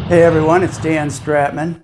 Hey everyone, it's Dan Stratman.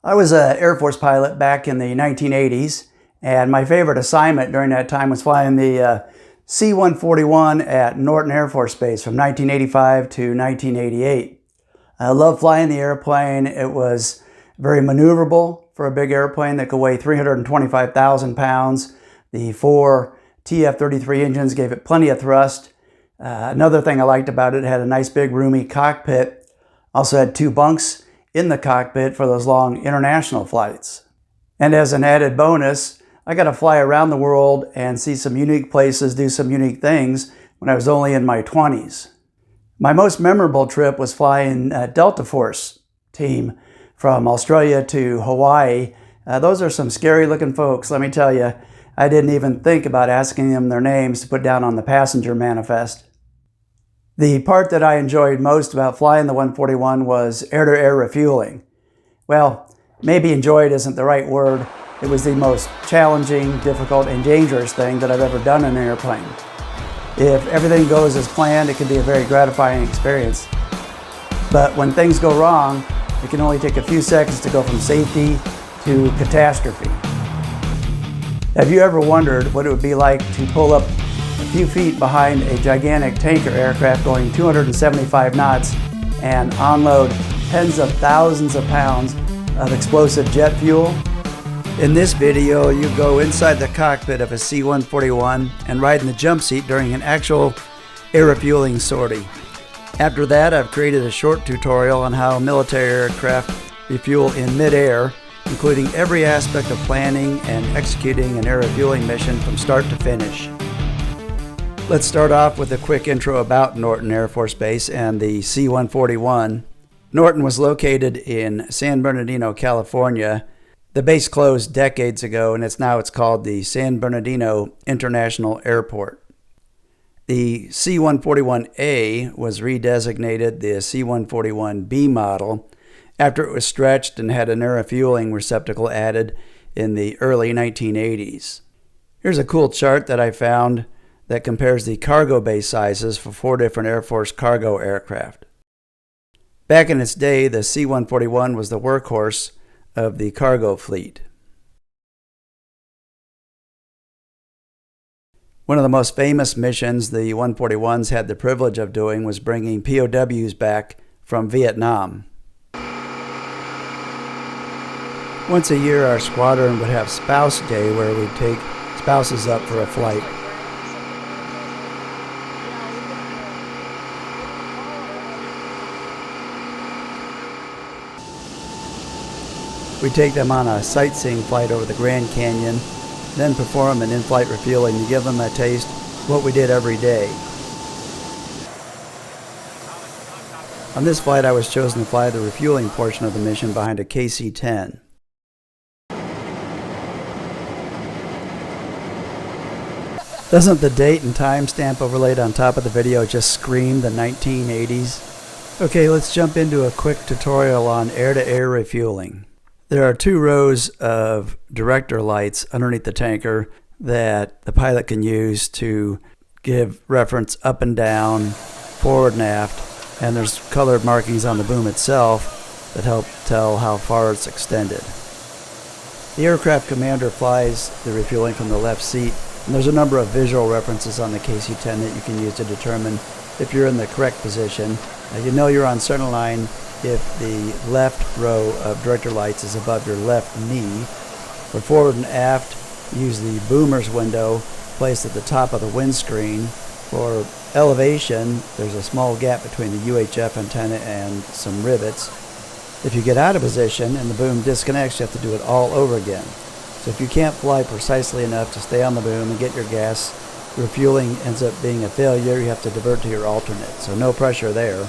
I was an Air Force pilot back in the 1980s, and my favorite assignment during that time was flying the C-141 at Norton Air Force Base from 1985 to 1988. I loved flying the airplane. It was very maneuverable for a big airplane that could weigh 325,000 pounds. The 4 TF-33 engines gave it plenty of thrust. Another thing I liked about it had a nice big roomy cockpit. Also had 2 bunks in the cockpit for those long international flights. And as an added bonus, I got to fly around the world and see some unique places, do some unique things when I was only in my 20s. My most memorable trip was flying Delta Force team from Australia to Hawaii. Those are some scary looking folks, let me tell you. I didn't even think about asking them their names to put down on the passenger manifest. The part that I enjoyed most about flying the 141 was air-to-air refueling. Well, maybe enjoyed isn't the right word. It was the most challenging, difficult, and dangerous thing that I've ever done in an airplane. If everything goes as planned, it can be a very gratifying experience. But when things go wrong, it can only take a few seconds to go from safety to catastrophe. Have you ever wondered what it would be like to pull up a few feet behind a gigantic tanker aircraft going 275 knots and unload tens of thousands of pounds of explosive jet fuel? In this video, you go inside the cockpit of a C-141 and ride in the jump seat during an actual air refueling sortie. After that, I've created a short tutorial on how military aircraft refuel in mid-air, including every aspect of planning and executing an air refueling mission from start to finish. Let's start off with a quick intro about Norton Air Force Base and the C-141. Norton was located in San Bernardino, California. The base closed decades ago, and it's called the San Bernardino International Airport. The C-141A was redesignated the C-141B model after it was stretched and had an air refueling receptacle added in the early 1980s. Here's a cool chart that I found that compares the cargo bay sizes for 4 different Air Force cargo aircraft. Back in its day, the C-141 was the workhorse of the cargo fleet. One of the most famous missions the 141s had the privilege of doing was bringing POWs back from Vietnam. Once a year, our squadron would have Spouse Day, where we'd take spouses up for a flight. We take them on a sightseeing flight over the Grand Canyon, then perform an in-flight refueling to give them a taste of what we did every day. On this flight, I was chosen to fly the refueling portion of the mission behind a KC-10. Doesn't the date and time stamp overlaid on top of the video just scream the 1980s? Okay, let's jump into a quick tutorial on air-to-air refueling. There are 2 rows of director lights underneath the tanker that the pilot can use to give reference up and down, forward and aft, and there's colored markings on the boom itself that help tell how far it's extended. The aircraft commander flies the refueling from the left seat, and there's a number of visual references on the KC-10 that you can use to determine if you're in the correct position. You know you're on center line if the left row of director lights is above your left knee. For forward and aft, use the boomer's window placed at the top of the windscreen. For elevation, there's a small gap between the UHF antenna and some rivets. If you get out of position and the boom disconnects, you have to do it all over again. So if you can't fly precisely enough to stay on the boom and get your gas, refueling ends up being a failure. You have to divert to your alternate, so no pressure there.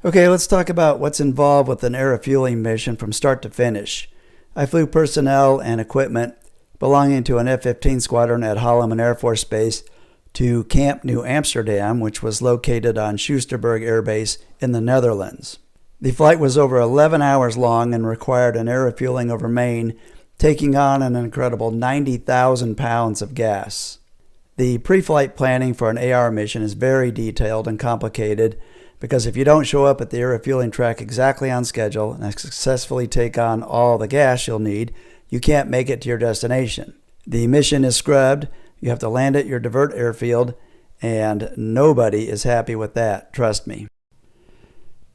Okay, let's talk about what's involved with an air refueling mission from start to finish. I flew personnel and equipment belonging to an F-15 squadron at Holloman Air Force Base to Camp New Amsterdam, which was located on Schusterberg Air Base in the Netherlands. The flight was over 11 hours long and required an air refueling over Maine, taking on an incredible 90,000 pounds of gas. The pre-flight planning for an AR mission is very detailed and complicated, because if you don't show up at the air refueling track exactly on schedule and successfully take on all the gas you'll need, you can't make it to your destination. The mission is scrubbed, you have to land at your divert airfield, and nobody is happy with that, trust me.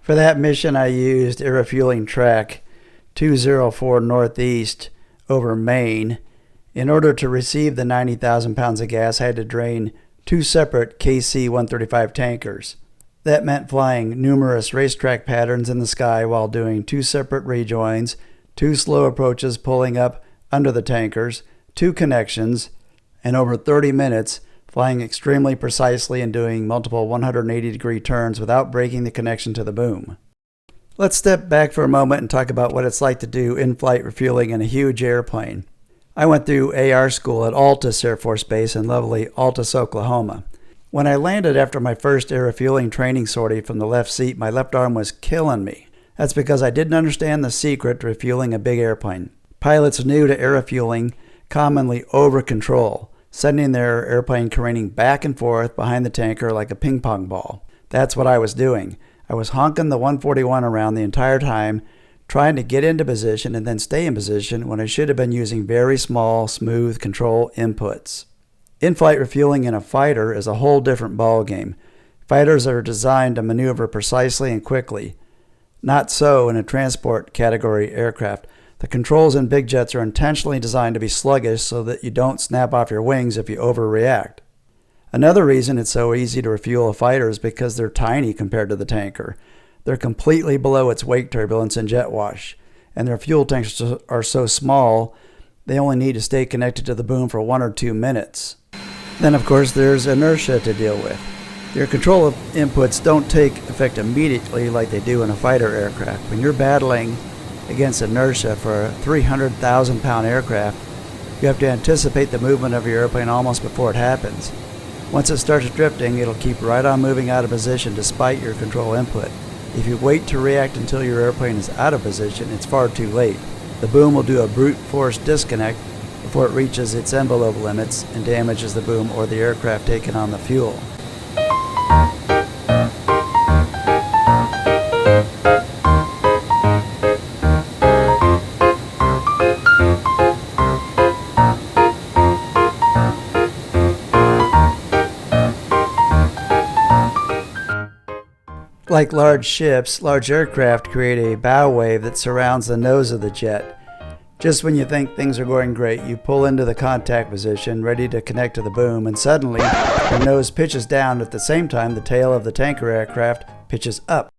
For that mission, I used air refueling track 204 Northeast over Maine. In order to receive the 90,000 pounds of gas, I had to drain 2 separate KC-135 tankers. That meant flying numerous racetrack patterns in the sky while doing 2 separate rejoins, 2 slow approaches pulling up under the tankers, 2 connections, and over 30 minutes flying extremely precisely and doing multiple 180-degree turns without breaking the connection to the boom. Let's step back for a moment and talk about what it's like to do in-flight refueling in a huge airplane. I went through AR school at Altus Air Force Base in lovely Altus, Oklahoma. When I landed after my first air refueling training sortie from the left seat, my left arm was killing me. That's because I didn't understand the secret to refueling a big airplane. Pilots new to air refueling commonly over-control, sending their airplane careening back and forth behind the tanker like a ping pong ball. That's what I was doing. I was honking the 141 around the entire time, trying to get into position and then stay in position when I should have been using very small, smooth control inputs. In-flight refueling in a fighter is a whole different ballgame. Fighters are designed to maneuver precisely and quickly. Not so in a transport category aircraft. The controls in big jets are intentionally designed to be sluggish so that you don't snap off your wings if you overreact. Another reason it's so easy to refuel a fighter is because they're tiny compared to the tanker. They're completely below its wake turbulence and jet wash, and their fuel tanks are so small they only need to stay connected to the boom for 1 or 2 minutes. Then of course there's inertia to deal with. Your control inputs don't take effect immediately like they do in a fighter aircraft. When you're battling against inertia for a 300,000 pound aircraft, you have to anticipate the movement of your airplane almost before it happens. Once it starts drifting, it'll keep right on moving out of position despite your control input. If you wait to react until your airplane is out of position, it's far too late. The boom will do a brute force disconnect before it reaches its envelope limits and damages the boom or the aircraft taking on the fuel. Like large ships, large aircraft create a bow wave that surrounds the nose of the jet. Just when you think things are going great, you pull into the contact position, ready to connect to the boom, and suddenly the nose pitches down. At the same time, the tail of the tanker aircraft pitches up.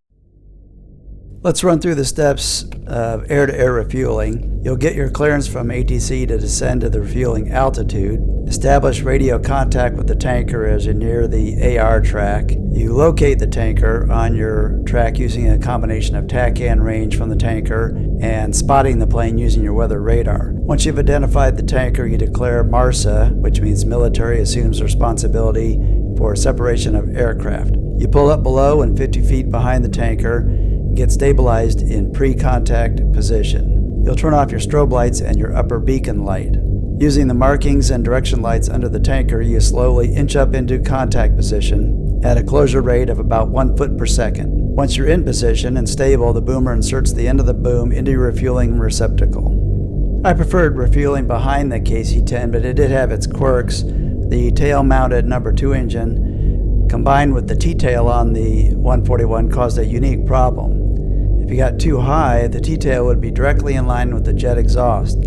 Let's run through the steps of air-to-air refueling. You'll get your clearance from ATC to descend to the refueling altitude. Establish radio contact with the tanker as you near the AR track. You locate the tanker on your track using a combination of TACAN range from the tanker and spotting the plane using your weather radar. Once you've identified the tanker, you declare MARSA, which means Military Assumes Responsibility for Separation of Aircraft. You pull up below and 50 feet behind the tanker and get stabilized in pre-contact position. You'll turn off your strobe lights and your upper beacon light. Using the markings and direction lights under the tanker, you slowly inch up into contact position at a closure rate of about 1 foot per second. Once you're in position and stable, the boomer inserts the end of the boom into your refueling receptacle. I preferred refueling behind the KC-10, but it did have its quirks. The tail-mounted number 2 engine, combined with the T-tail on the 141, caused a unique problem. If you got too high, the T-tail would be directly in line with the jet exhaust.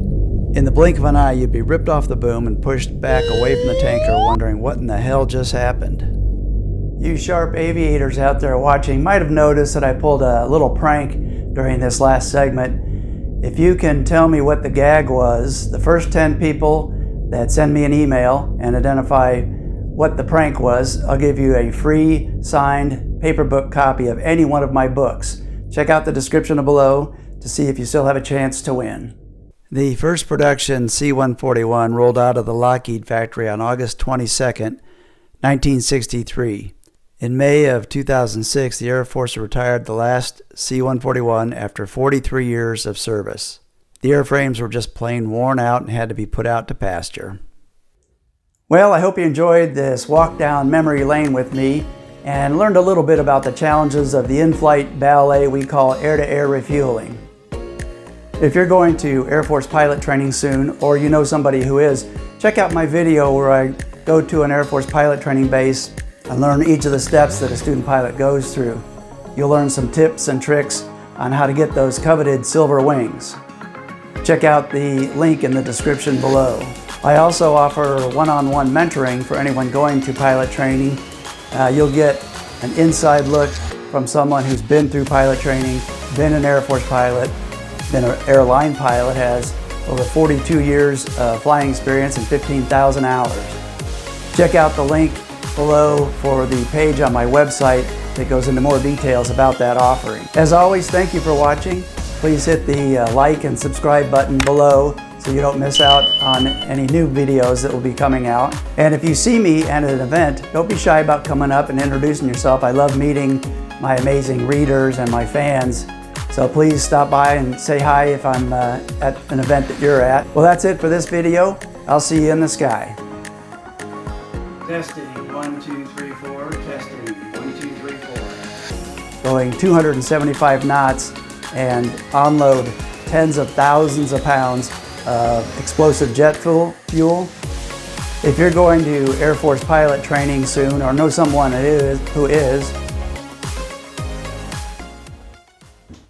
In the blink of an eye, you'd be ripped off the boom and pushed back away from the tanker, wondering what in the hell just happened. You sharp aviators out there watching might have noticed that I pulled a little prank during this last segment. If you can tell me what the gag was, the first 10 people that send me an email and identify what the prank was, I'll give you a free signed paperback copy of any one of my books. Check out the description below to see if you still have a chance to win. The first production C-141 rolled out of the Lockheed factory on August 22nd, 1963. In May of 2006, the Air Force retired the last C-141 after 43 years of service. The airframes were just plain worn out and had to be put out to pasture. Well, I hope you enjoyed this walk down memory lane with me. and learned a little bit about the challenges of the in-flight ballet we call air-to-air refueling. If you're going to Air Force pilot training soon, or you know somebody who is, check out my video where I go to an Air Force pilot training base and learn each of the steps that a student pilot goes through. You'll learn some tips and tricks on how to get those coveted silver wings. Check out the link in the description below. I also offer one-on-one mentoring for anyone going to pilot training. You'll get an inside look from someone who's been through pilot training, been an Air Force pilot, been an airline pilot, has over 42 years of flying experience and 15,000 hours. Check out the link below for the page on my website that goes into more details about that offering. As always, thank you for watching. Please hit the like and subscribe button below so you don't miss out on any new videos that will be coming out. And if you see me at an event, don't be shy about coming up and introducing yourself. I love meeting my amazing readers and my fans. So please stop by and say hi if I'm at an event that you're at. Well, that's it for this video. I'll see you in the sky. Testing, 1, 2, 3, 4. Testing, 1, 2, 3, 4. Going 275 knots and unload tens of thousands of pounds of explosive jet fuel. If you're going to Air Force pilot training soon or know someone who is,